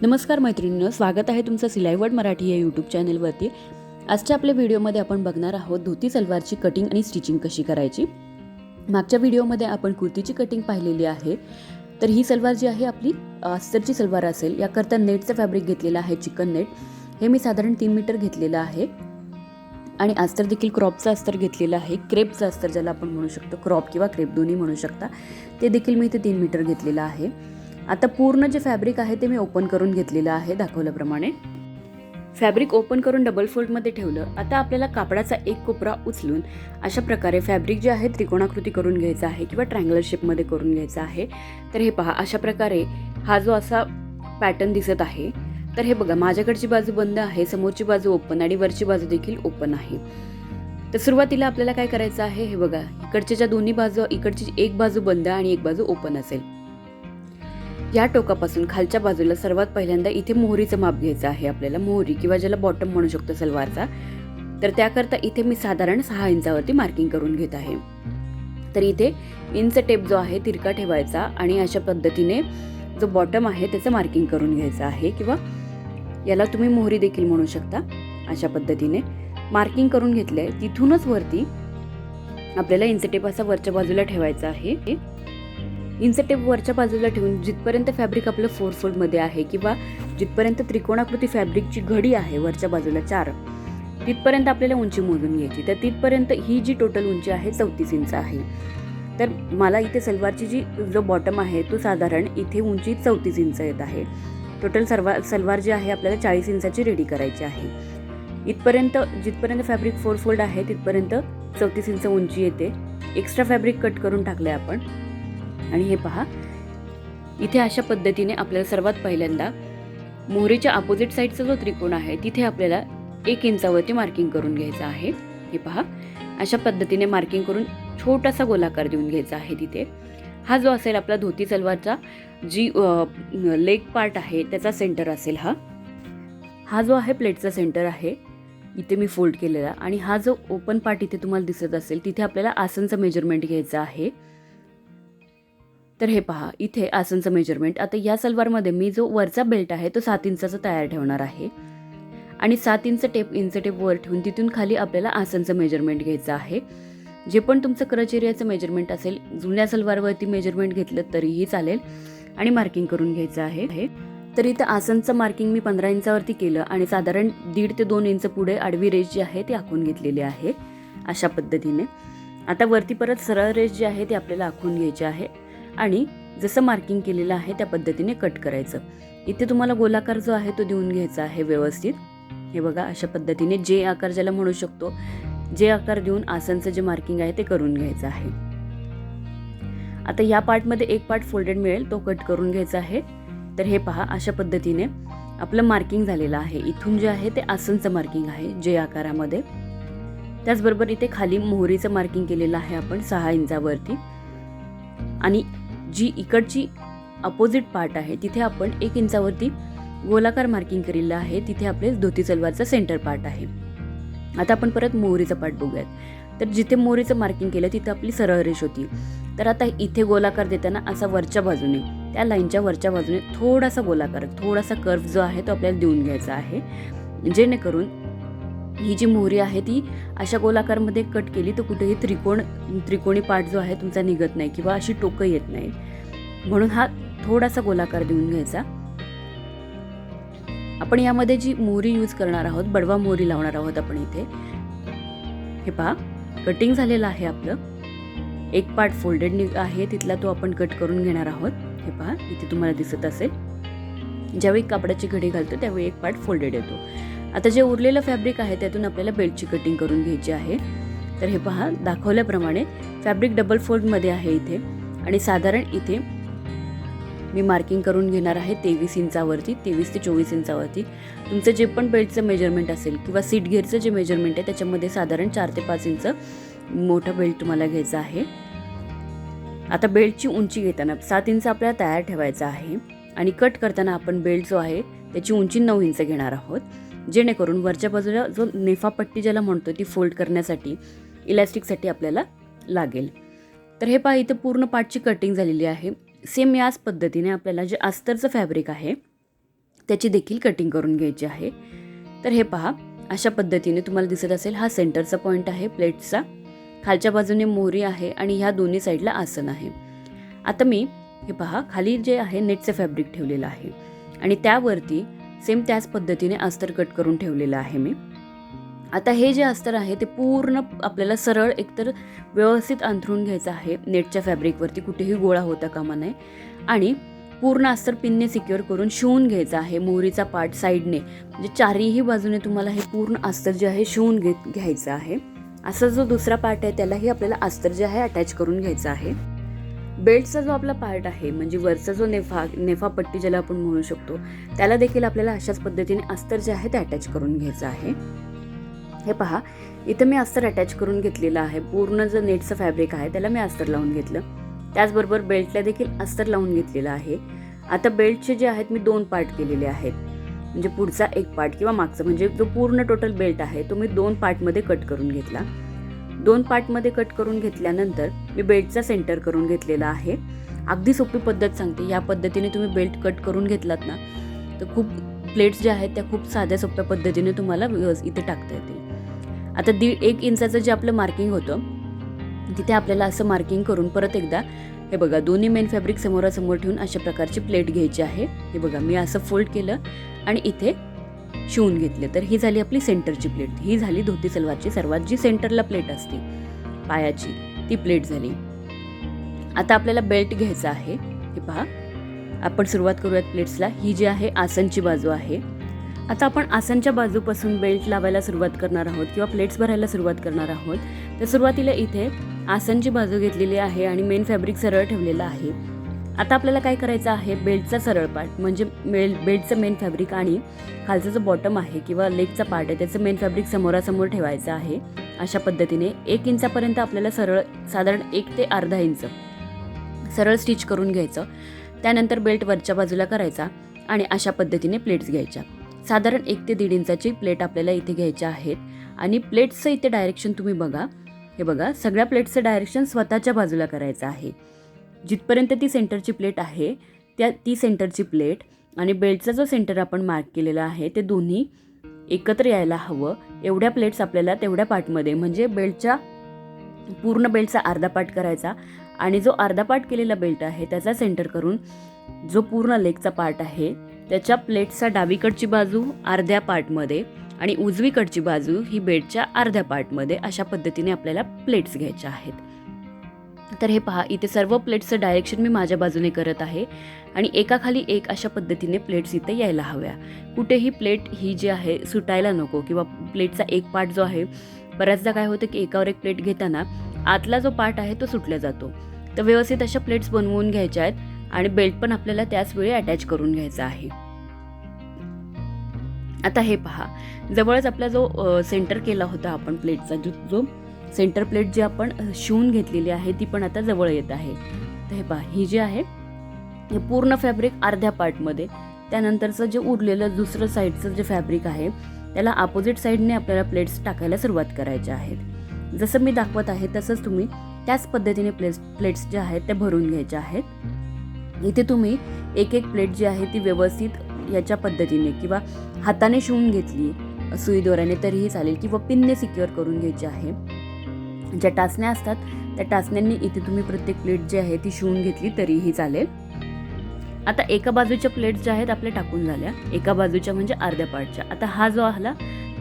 नमस्कार मैत्रिणींनो, स्वागत आहे तुमचं सिलाईवर्ड मराठी या यूट्यूब चॅनलवरती। आजच्या आपल्या व्हिडिओमध्ये आपण बघणार आहोत धोती सलवारची कटिंग आणि स्टिचिंग कशी करायची। मागच्या व्हिडिओमध्ये आपण कुर्तीची कटिंग पाहिलेली आहे। तर ही सलवार जी आहे आपली अस्तरची सलवार असेल। याकरता नेटचं फॅब्रिक घेतलेलं आहे, चिकन नेट। हे मी साधारण 3 मीटर घेतलेलं आहे आणि अस्तर देखील क्रॉपचं अस्तर घेतलेलं आहे। क्रेपचं अस्तर ज्याला आपण म्हणू शकतो, क्रॉप किंवा क्रेप दोन्ही म्हणू शकता, ते देखील मी इथे 3 मीटर घेतलेलं आहे। आता पूर्ण जे फॅब्रिक आहे ते मी ओपन करून घेतलेलं आहे दाखवल्याप्रमाणे। फॅब्रिक ओपन करून डबल फोल्डमध्ये ठेवलं। आता आपल्याला कापडाचा एक कोपरा उचलून अशा प्रकारे फॅब्रिक जे आहे त्रिकोणाकृती करून घ्यायचा आहे किंवा ट्रायंगल शेपमध्ये करून घ्यायचा आहे। तर हे पहा, अशा प्रकारे हा जो असा पॅटर्न दिसत आहे। तर हे बघा, माझ्याकडची बाजू बंद आहे, समोरची बाजू ओपन आणि वरची बाजू देखील ओपन आहे। तर सुरुवातीला आपल्याला काय करायचं आहे, हे बघा, इकडच्या ज्या दोन्ही बाजू, इकडची एक बाजू बंद आणि एक बाजू ओपन असेल। या टोकापासून खालच्या बाजूला सर्वात पहिल्यांदा इथे मोहरीचं माप घ्यायचं आहे आपल्याला, मोहरी किंवा ज्याला बॉटम म्हणू शकतो सलवारचा। तर त्याकरता इथे मी साधारण 6 इंचावरती मार्किंग करून घेत आहे। तर इथे इंच टेप जो आहे तिरका ठेवायचा आणि अशा पद्धतीने जो बॉटम आहे त्याचं मार्किंग करून घ्यायचं आहे, किंवा याला तुम्ही मोहरी देखील म्हणू शकता। अशा पद्धतीने मार्किंग करून घेतलंय। तिथूनच वरती आपल्याला इंच टेप असा वरच्या बाजूला ठेवायचा आहे। इंच टेप वरच्या बाजूला ठेवून जिथपर्यंत फॅब्रिक आपलं 4 फोल्डमध्ये आहे किंवा जिथपर्यंत त्रिकोणाकृती फॅब्रिकची घडी आहे वरच्या बाजूला 4, तिथपर्यंत आपल्याला उंची मोजून घ्यायची। तर तिथपर्यंत ही जी टोटल उंची आहे 34 इंच आहे। तर मला इथे सलवारची जो बॉटम आहे तो साधारण इथे उंची 34 इंच येत आहे। टोटल सलवार जी आहे आपल्याला 40 इंचाची रेडी करायची आहे। इथपर्यंत जिथपर्यंत फॅब्रिक 4 फोल्ड आहे तिथपर्यंत 34 इंच उंची येते। एक्स्ट्रा फॅब्रिक कट करून टाकले आपण। आणि हे पहा, इथे अशा पद्धतीने आपल्याला सर्वात पहिल्यांदा मोहरीच्या अपोजिट साईडचा जो त्रिकोण आहे तिथे आपल्याला 1 इंचावरती मार्किंग करून घ्यायचं आहे। हे पहा, अशा पद्धतीने मार्किंग करून छोटासा गोलाकार देऊन घ्यायचा आहे तिथे। हा जो असेल आपला धोती सलवारचा जी लेग पार्ट आहे त्याचा सेंटर असेल। हा जो आहे प्लेटचा सेंटर आहे, इथे मी फोल्ड केलेला। आणि हा जो ओपन पार्ट इथे तुम्हाला दिसत असेल तिथे आपल्याला आसनचं मेजरमेंट घ्यायचं आहे। तर हे पहा, इथे आसनचं मेजरमेंट। आता या सलवारमध्ये मी जो वरचा बेल्ट आहे तो 7 इंचाचा तयार ठेवणार आहे आणि 7 इंच टेप वर ठेवून तिथून खाली आपल्याला आसनचं मेजरमेंट घ्यायचं आहे। जे पण तुमचं क्रच एरियाचं मेजरमेंट असेल, जुन्या सलवारवरती मेजरमेंट घेतलं तरीही चालेल, आणि मार्किंग करून घ्यायचं आहे। तर इथं आसनचं मार्किंग मी 15 इंचावरती केलं आणि साधारण 1.5 ते 2 इंच पुढे आडवी रेष जी आहे ती आखून घेतलेली आहे अशा पद्धतीने। आता वरती परत सरळ रेष जी आहे ती आपल्याला आखून घ्यायची आहे आणि जसं मार्किंग केलेलं आहे त्या पद्धतीने कट करायचं। इथे तुम्हाला गोलाकार जो आहे तो देऊन घ्यायचा आहे व्यवस्थित। हे बघा, अशा पद्धतीने जे आकार ज्याला म्हणू शकतो, जे आकार देऊन आसनचं जे मार्किंग आहे ते करून घ्यायचं आहे। आता या पार्टमध्ये एक पार्ट फोल्डेड मिळेल, तो कट करून घ्यायचा आहे। तर हे पहा, अशा पद्धतीने आपलं मार्किंग झालेलं आहे। इथून जे आहे ते आसनचं मार्किंग आहे जे आकारामध्ये। त्याचबरोबर इथे खाली मोहरीचं मार्किंग केलेलं आहे आपण 6 इंचावरती, आणि जी इकडची अपोजिट पार्ट आहे तिथे आपण 1 इंचावरती गोलाकार मार्किंग केलेलं आहे। तिथे आपले धोती सलवारचा सेंटर पार्ट आहे। आता आपण परत मोहरीचा पार्ट बघूयात। तर जिथे मोहरीचं मार्किंग केलं तिथे आपली सरळ रेष होती। तर आता इथे गोलाकार देताना असा वरच्या बाजूने, त्या लाईनच्या वरच्या बाजूने थोडासा गोलाकार, थोडासा कर्व जो आहे तो आपल्याला देऊन घ्यायचा आहे, जेणेकरून ही जी मोहरी आहे ती अशा गोलाकारमध्ये कट केली तर कुठेही त्रिकोणी पार्ट जो आहे तुमचा निघत नाही किंवा अशी टोकं येत नाही, म्हणून हा थोडासा गोलाकार देऊन घ्यायचा। आपण यामध्ये जी मोहरी यूज करणार आहोत, बडवा मोहरी लावणार आहोत आपण इथे। हे पहा, कटिंग झालेलं आहे आपलं। एक पार्ट फोल्डेड आहे तिथला तो आपण कट करून घेणार आहोत। हे पहा, इथे तुम्हाला दिसत असेल, ज्यावेळी कापडाची घडी घालतो त्यावेळी एक पार्ट फोल्डेड येतो। आता जे उरलेलं फॅब्रिक आहे त्यातून आपल्याला बेल्टची कटिंग करून घ्यायची आहे। तर हे पहा, दाखवल्याप्रमाणे फॅब्रिक डबल फोल्डमध्ये आहे इथे, आणि साधारण इथे मी मार्किंग करून घेणार आहे 23 इंचावरती, 23 ते 24 इंचावरती। तुमचं जे पण बेल्टचं मेजरमेंट असेल किंवा सीट घेरचं जे मेजरमेंट आहे त्याच्यामध्ये साधारण 4 ते 5 इंच मोठा बेल्ट तुम्हाला घ्यायचा आहे। आता बेल्टची उंची घेताना 7 इंच आपल्याला तयार ठेवायचा आहे, आणि कट करताना आपण बेल्ट जो आहे त्याची उंची 9 इंच घेणार आहोत, जेणेकरून वरच्या बाजूला जो नेफा पट्टी ज्याला म्हणतो ती फोल्ड करण्यासाठी, इलास्टिकसाठी आपल्याला लागेल। तर हे पहा, इथे पूर्ण पार्टची कटिंग झालेली आहे। सेम याच पद्धतीने आपल्याला जे अस्तरचं फॅब्रिक आहे त्याची देखील कटिंग करून घ्यायची आहे. तर हे पहा, अशा पद्धतीने तुम्हाला दिसत असेल हा सेंटरचा पॉईंट आहे प्लेट्सचा, खालच्या बाजूने मोहरी आहे आणि ह्या दोन्ही साईडला आसन आहे. आता मी हे पहा खाली जे आहे नेटचं फॅब्रिक ठेवलेलं आहे आणि त्यावरती सेम त्याच पद्धतीने अस्तर कट करून ठेवलेलं आहे मी. आता हे जे अस्तर आहे ते पूर्ण आपल्याला सरळ एकतर व्यवस्थित अंथरून घ्यायचं आहे नेटच्या फॅब्रिकवरती, कुठेही गोळा होता कामा नये आणि पूर्ण अस्तर पिनने सिक्युअर करून शिवून घ्यायचं आहे. मोहरीचा पार्ट साईडने म्हणजे चारही बाजूने तुम्हाला हे पूर्ण अस्तर जे आहे शिवून घ्यायचं आहे. असा जो दुसरा पार्ट आहे त्यालाही आपल्याला अस्तर जे आहे अटॅच करून घ्यायचं आहे. बेल्टचा जो आपला पार्ट आहे म्हणजे वरचा जो नेफा पट्टी ज्याला आपण म्हणू शकतो त्याला देखील आपल्याला अशाच पद्धतीने अस्तर जे आहे ते अटॅच करून घ्यायचं आहे. हे पहा, इथं मी अस्तर अटॅच करून घेतलेलं आहे. पूर्ण जो नेटचं फॅब्रिक आहे त्याला मी अस्तर लावून घेतलं. त्याचबरोबर बेल्टला देखील अस्तर लावून घेतलेलं आहे. आता बेल्टचे जे आहेत मी 2 पार्ट केलेले आहेत, म्हणजे पुढचा एक पार्ट किंवा मागचा म्हणजे जो पूर्ण टोटल बेल्ट आहे तो मी 2 पार्टमध्ये कट करून घेतला. 2 पार्टमध्ये कट करून घेतल्यानंतर मी बेल्टचा सेंटर करून घेतलेला आहे. अगदी सोपी पद्धत सांगते, या पद्धतीने तुम्ही बेल्ट कट करून घेतलात ना तर खूप प्लेट्स ज्या आहेत त्या खूप साध्या सोप्या पद्धतीने तुम्हाला इथे टाकता येतील. आता 1.5 इंचाचं जे आपलं मार्किंग होतं तिथे आपल्याला असं मार्किंग करून परत एकदा हे बघा दोन्ही मेन फॅब्रिक समोरासमोर ठेवून अशा प्रकारची प्लेट घ्यायची आहे. हे बघा मी असं फोल्ड केलं आणि इथे शिवून घेतले. तर ही झाली आपली सेंटरची प्लेट. ही झाली धोती सलवारची सर्वात जी सेंटरला प्लेट असते पायाची ती प्लेट झाली. आता आपल्याला बेल्ट घ्यायचा आहे. हे पहा, आपण सुरुवात करूयात प्लेट्सला. ही जी आहे आसनची बाजू आहे. आता आपण आसनच्या बाजूपासून बेल्ट लावायला सुरुवात करणार आहोत किंवा प्लेट्स भरायला सुरुवात करणार आहोत. तर सुरुवातीला इथे आसनची बाजू घेतलेली आहे आणि मेन फॅब्रिक सरळ ठेवलेलं आहे. आता आपल्याला काय करायचं आहे, बेल्टचा सरळ पार्ट म्हणजे बेल्टचं मेन फॅब्रिक आणि खालचा जो बॉटम आहे किंवा लेगचा पार्ट आहे त्याचं मेन फॅब्रिक समोरासमोर ठेवायचं आहे. अशा पद्धतीने 1 इंचापर्यंत आपल्याला सरळ साधारण 1 ते अर्धा इंच सरळ स्टिच करून घ्यायचं. त्यानंतर बेल्ट वरच्या बाजूला करायचा आणि अशा पद्धतीने प्लेट्स घ्यायच्या. साधारण 1 ते 1.5 इंचाची प्लेट आपल्याला इथे घ्यायच्या आहेत. आणि प्लेट्सचं इथे डायरेक्शन तुम्ही बघा. हे बघा, सगळ्या प्लेट्सचं डायरेक्शन स्वतःच्या बाजूला करायचं आहे. जिथपर्यंत ती सेंटरची प्लेट आहे ती सेंटरची प्लेट आणि बेल्टचा जो सेंटर आपण मार्क केलेला आहे ते दोन्ही एकत्र यायला हवं. एवढ्या प्लेट्स आपल्याला तेवढ्या पार्टमध्ये म्हणजे पूर्ण बेल्टचा अर्धा पार्ट करायचा आणि जो अर्धा पार्ट केलेला बेल्ट आहे त्याचा सेंटर करून जो पूर्ण लेगचा पार्ट आहे त्याच्या प्लेटचा डावीकडची बाजू अर्ध्या पार्टमध्ये आणि उजवीकडची बाजू ही बेल्टच्या अर्ध्या पार्टमध्ये अशा पद्धतीने आपल्याला प्लेट्स घ्यायच्या आहेत. तर हे पहा, इथे सर्व प्लेट्सचं डायरेक्शन मी माझ्या बाजूने करत आहे आणि एकाखाली एक अशा पद्धतीने प्लेट्स इथे यायला हव्या. कुठेही प्लेट ही जी आहे सुटायला नको किंवा प्लेटचा एक पार्ट जो आहे बऱ्याचदा काय होतं की एकावर एक प्लेट घेताना आतला जो पार्ट आहे तो सुटला जातो. तर व्यवस्थित अशा प्लेट्स बनवून घ्यायच्या आहेत आणि बेल्ट पण आपल्याला त्याच वेळी अटॅच करून घ्यायचा आहे. आता हे पहा, जवळच आपला जो सेंटर केला होता आपण प्लेटचा जो सेंटर प्लेट जी आपण शिवून घेतलेली आहे ती पण आता जवळ येत आहे. तर हे पहा, ही जी आहे हे पूर्ण फॅब्रिक अर्ध्या पार्टमध्ये, त्यानंतरचं जे उरलेलं दुसरं साईडचं जे फॅब्रिक आहे त्याला अपोजिट साईडने आपल्याला प्लेट्स टाकायला सुरुवात करायच्या आहेत. जसं मी दाखवत आहे तसंच तुम्ही त्याच पद्धतीने प्लेट्स ज्या आहेत त्या भरून घ्यायच्या आहेत. इथे तुम्ही एक प्लेट जी आहे ती व्यवस्थित याच्या पद्धतीने किंवा हाताने शिवून घेतली सुई दोऱ्याने तरीही चालेल किंवा पिनने सिक्युअर करून घ्यायची आहे. ज्या टाचण्या असतात त्या टाचण्यांनी इथे तुम्ही प्रत्येक प्लेट जी आहे ती शिवून घेतली तरीही चालेल. आता एका बाजूच्या प्लेट्स ज्या आहेत आपल्या टाकून झाल्या, एका बाजूच्या म्हणजे अर्ध्या पार्टच्या. आता हा जो आला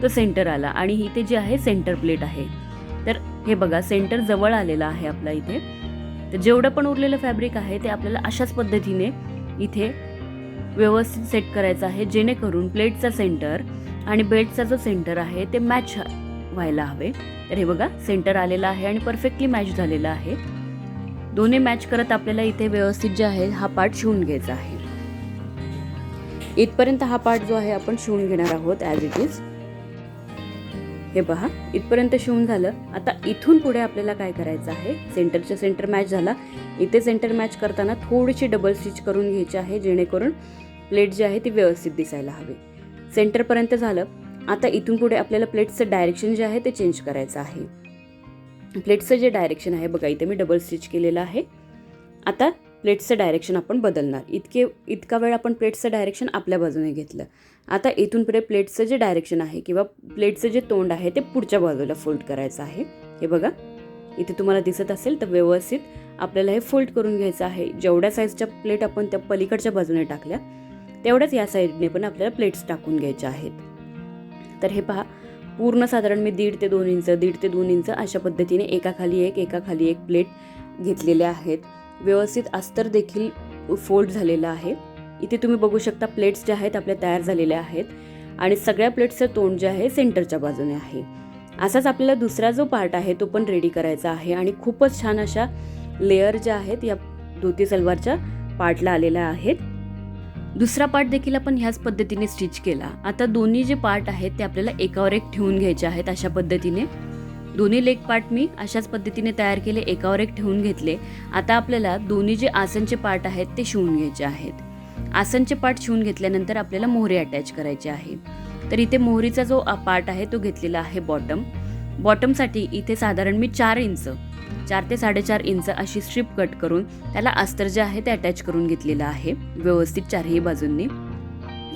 तो सेंटर आला आणि इथे जी आहे सेंटर प्लेट आहे. तर हे बघा, सेंटर जवळ आलेला आहे आपला इथे. तर जेवढं पण उरलेलं फॅब्रिक आहे ते आपल्याला अशाच पद्धतीने इथे व्यवस्थित सेट करायचं आहे जेणेकरून प्लेटचा सेंटर आणि बेल्टचा जो सेंटर आहे ते मॅच व्हायला हवे. तर हे बघा, सेंटर आलेला आहे आणि परफेक्टली मॅच झालेला आहे. दोन्ही मॅच करत आपल्याला इथे व्यवस्थित जे आहे हा पार्ट शिवून घ्यायचा आहे. इथपर्यंत हा पार्ट जो आहे आपण शिवून घेणार आहोत ॲज इट इज. हे पहा, इथपर्यंत शिवून झालं. आता इथून पुढे आपल्याला काय करायचं आहे, सेंटरच्या सेंटर मॅच झाला. इथे सेंटर मॅच करताना थोडीशी डबल स्टिच करून घ्यायची आहे जेणेकरून प्लेट जी आहे ती व्यवस्थित दिसायला हवी. सेंटरपर्यंत झालं. आता इथून पुढे आपल्याला प्लेट्सचं डायरेक्शन जे आहे ते चेंज करायचं आहे. प्लेट्सचं जे डायरेक्शन आहे बघा, इथे मी डबल स्टिच केलेलं आहे. आता प्लेट्सचं डायरेक्शन आपण बदलणार. इतका वेळ आपण प्लेट्सचं डायरेक्शन आपल्या बाजूने घेतलं. आता इथून पुढे प्लेट्सचं जे डायरेक्शन आहे किंवा प्लेट्सचं जे तोंड आहे ते पुढच्या बाजूला फोल्ड करायचं आहे. हे बघा, इथे तुम्हाला दिसत असेल तर व्यवस्थित आपल्याला हे फोल्ड करून घ्यायचं आहे. जेवढ्या साईजच्या प्लेट आपण त्या पलीकडच्या बाजूने टाकल्या तेवढ्याच या साईडने पण आपल्याला प्लेट्स टाकून घ्यायच्या आहेत. तर हे पहा, पूर्ण साधारण मी 1.5 ते 2 इंच अशा पद्धतीने एकाखाली एक प्लेट घेतलेल्या आहेत. व्यवस्थित अस्तर देखील फोल्ड झालेला आहे. इथे तुम्ही बघू शकता प्लेट्स ज्या आहेत आपल्या तयार झालेल्या आहेत आणि सगळ्या प्लेट्सचं तोंड जे आहे सेंटरच्या बाजूने आहे. असाच आपल्याला दुसरा जो पार्ट आहे तो पण रेडी करायचा आहे आणि खूपच छान अशा लेअर ज्या आहेत या धोती सलवारच्या पार्टला आलेल्या आहेत. दुसरा पार्ट देखील आपण ह्याच पद्धतीने स्टिच केला. आता दोन्ही जे पार्ट आहेत ते आपल्याला एकावर एक ठेवून घ्यायचे आहेत. अशा पद्धतीने दोन्ही लेग पार्ट मी अशाच पद्धतीने तयार केले, एकावर एक ठेवून घेतले. आता आपल्याला दोन्ही जे आसनचे पार्ट आहेत ते शिवून घ्यायचे आहेत. आसनचे पार्ट शिवून घेतल्यानंतर आपल्याला मोहरी अटॅच करायची आहे. तर इथे मोहरीचा जो पार्ट आहे तो घेतलेला आहे बॉटमसाठी. इथे साधारण मी 4 ते 4.5 इंच अशी स्ट्रीप कट करून त्याला अस्तर जे आहे ते अटॅच करून घेतलेलं आहे व्यवस्थित चारही बाजूंनी.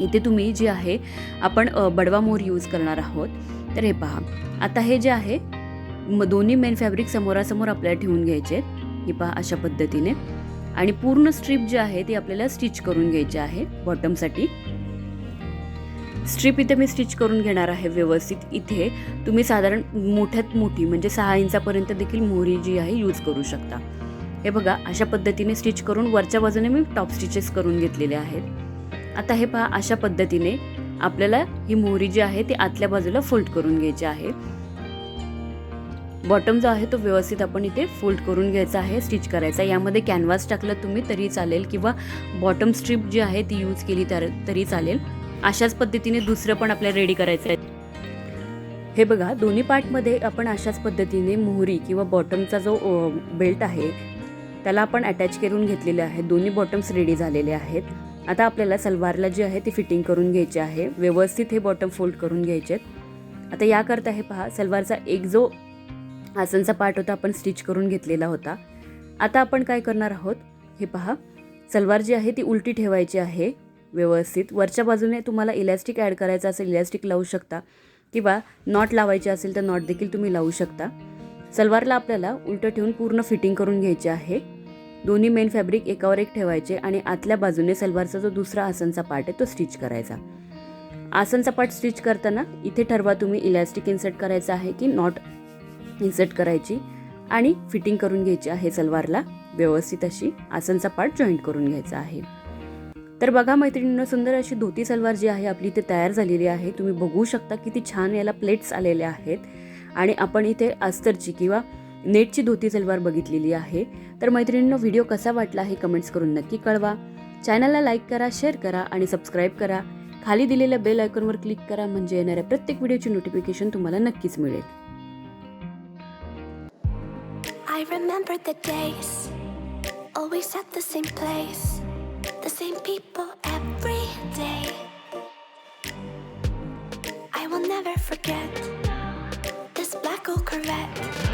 इथे तुम्ही जे आहे आपण बडवा मोहर यूज करणार आहोत. तर हे पहा, आता हे जे आहे दोन्ही मेन फॅब्रिक समोरासमोर आपल्याला ठेवून घ्यायचे आहेत. हे पहा अशा पद्धतीने आणि पूर्ण स्ट्रीप जी आहे ती आपल्याला स्टिच करून घ्यायची आहे. बॉटमसाठी स्ट्रीप इथे मी स्टिच करून घेणार आहे व्यवस्थित. इथे तुम्ही साधारण मोठ्यात मोठी म्हणजे 6 इंचापर्यंत देखील मोहरी जी आहे यूज करू शकता. हे बघा, अशा पद्धतीने स्टिच करून वरच्या बाजूने मी टॉप स्टिचेस करून घेतलेले आहेत. आता हे पहा, अशा पद्धतीने आपल्याला ही मोहरी जी आहे ती आतल्या बाजूला फोल्ड करून घ्यायची आहे. बॉटम जो आहे तो व्यवस्थित आपण इथे फोल्ड करून घ्यायचा आहे, स्टिच करायचा. यामध्ये कॅनव्हास टाकलं तुम्ही तरी चालेल किंवा बॉटम स्ट्रीप जी आहे ती यूज केली तरी चालेल. अशाच पद्धतीने दुसरं पण आपल्याला रेडी करायचं आहे. हे बघा, दोन्ही पार्टमध्ये आपण अशाच पद्धतीने मोहरी किंवा बॉटमचा जो बेल्ट आहे त्याला आपण अटॅच करून घेतलेले आहे. दोन्ही बॉटम्स रेडी झालेले आहेत. आता आपल्याला सलवारला जी आहे ती फिटिंग करून घ्यायची आहे. व्यवस्थित हे बॉटम फोल्ड करून घ्यायचे. आता याकरता हे पहा, सलवारचा एक जो आसनचा पार्ट होता आपण स्टिच करून घेतलेला होता. आता आपण काय करणार आहोत, हे पहा, सलवार जी आहे ती उलटी ठेवायची आहे व्यवस्थित. वरच्या बाजूने तुम्हाला इलॅस्टिक ॲड करायचं असेल इलॅस्टिक लावू शकता किंवा नॉट लावायची असेल तर नॉट देखील तुम्ही लावू शकता. सलवारला आपल्याला उलटं ठेवून पूर्ण फिटिंग करून घ्यायची आहे. दोन्ही मेन फॅब्रिक एकावर एक ठेवायचे आणि आतल्या बाजूने सलवारचा जो दुसरा आसनचा पार्ट आहे तो स्टिच करायचा. आसनचा पार्ट स्टिच करताना इथे ठरवा तुम्ही इलॅस्टिक इन्सर्ट करायचा आहे की नॉट इन्सर्ट करायची आणि फिटिंग करून घ्यायची आहे. सलवारला व्यवस्थित अशी आसनचा पार्ट जॉईंट करून घ्यायचा आहे. तर बघा मैत्रिणींनो, सुंदर अशी धोती सलवार जी आहे आपली इथे तयार झालेली आहे. तुम्ही बघू शकता किती छान याला प्लेट्स आलेल्या आहेत आणि आपण इथे अस्तरची किंवा नेटची धोती सलवार बघितलेली आहे. तर मैत्रिणींनो, व्हिडिओ कसा वाटला हे कमेंट्स करून नक्की कळवा. चॅनलला लाईक करा, शेअर करा आणि सबस्क्राईब करा. खाली दिलेल्या बेल आयकॉनवर क्लिक करा म्हणजे येणाऱ्या प्रत्येक व्हिडिओची नोटिफिकेशन तुम्हाला नक्कीच मिळेल. I remember the days, always at the same place, the same people every day. I will never forget this black old Corvette.